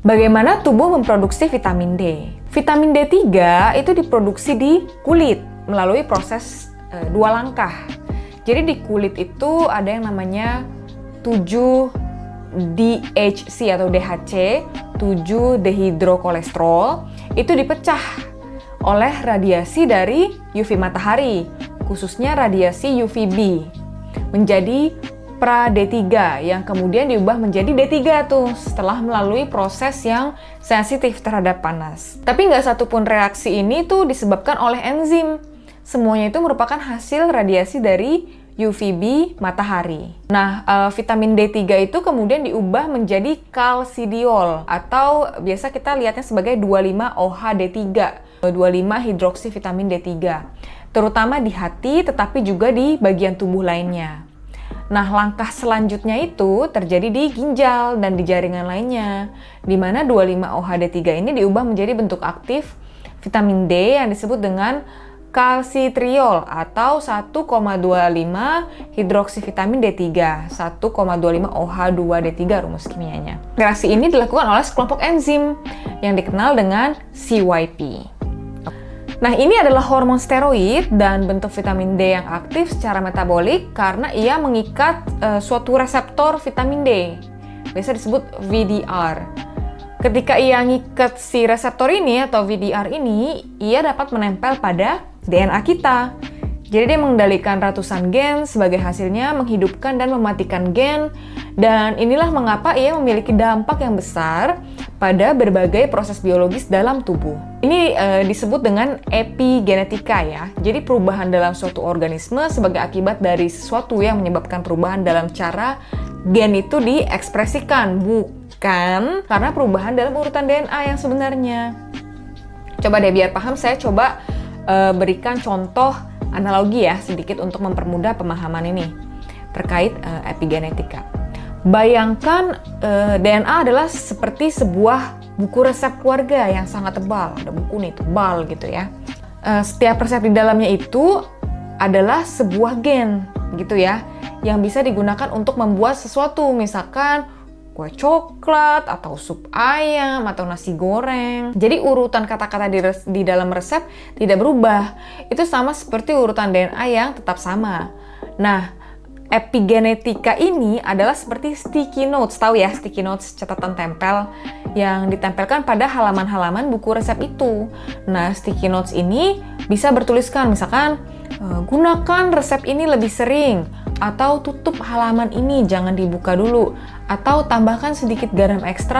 Bagaimana tubuh memproduksi vitamin D? Vitamin D3 itu diproduksi di kulit melalui proses dua langkah. Jadi di kulit itu ada yang namanya 7-DHC atau DHC, 7-dehidrokolesterol, itu dipecah oleh radiasi dari UV matahari, khususnya radiasi UVB, menjadi pra-D3 yang kemudian diubah menjadi D3 tuh setelah melalui proses yang sensitif terhadap panas. Tapi nggak satupun reaksi ini tuh disebabkan oleh enzim. Semuanya itu merupakan hasil radiasi dari UVB matahari. Nah, vitamin D3 itu kemudian diubah menjadi kalsidiol atau biasa kita lihatnya sebagai 25-OH-D3, 25-hidroksivitamin D3, terutama di hati tetapi juga di bagian tubuh lainnya. Nah, langkah selanjutnya itu terjadi di ginjal dan di jaringan lainnya, di mana 25-OH-D3 ini diubah menjadi bentuk aktif vitamin D yang disebut dengan kalsitriol atau 1,25 hidroksivitamin D3, 1,25 OH2D3 rumus kimianya. Reaksi ini dilakukan oleh sekelompok enzim yang dikenal dengan CYP. Nah, ini adalah hormon steroid dan bentuk vitamin D yang aktif secara metabolik karena ia mengikat suatu reseptor vitamin D, biasa disebut VDR. Ketika ia ngikat si reseptor ini atau VDR ini, ia dapat menempel pada DNA kita. Jadi dia mengendalikan ratusan gen, sebagai hasilnya menghidupkan dan mematikan gen, dan inilah mengapa ia memiliki dampak yang besar pada berbagai proses biologis dalam tubuh. Ini disebut dengan epigenetika ya. Jadi perubahan dalam suatu organisme sebagai akibat dari sesuatu yang menyebabkan perubahan dalam cara gen itu diekspresikan, bukan karena perubahan dalam urutan DNA yang sebenarnya. Coba deh biar paham, saya coba berikan contoh analogi ya sedikit untuk mempermudah pemahaman ini terkait epigenetika. Bayangkan DNA adalah seperti sebuah buku resep keluarga yang sangat tebal. Ada buku nih tebal gitu ya. Setiap resep di dalamnya itu adalah sebuah gen gitu ya, yang bisa digunakan untuk membuat sesuatu, misalkan kue coklat, atau sup ayam, atau nasi goreng. Jadi urutan kata-kata di dalam resep tidak berubah. Itu sama seperti urutan DNA yang tetap sama. Nah, epigenetika ini adalah seperti sticky notes. Tahu ya, sticky notes, catatan tempel yang ditempelkan pada halaman-halaman buku resep itu. Nah, sticky notes ini bisa bertuliskan, misalkan, gunakan resep ini lebih sering, atau tutup halaman ini, jangan dibuka dulu, atau tambahkan sedikit garam ekstra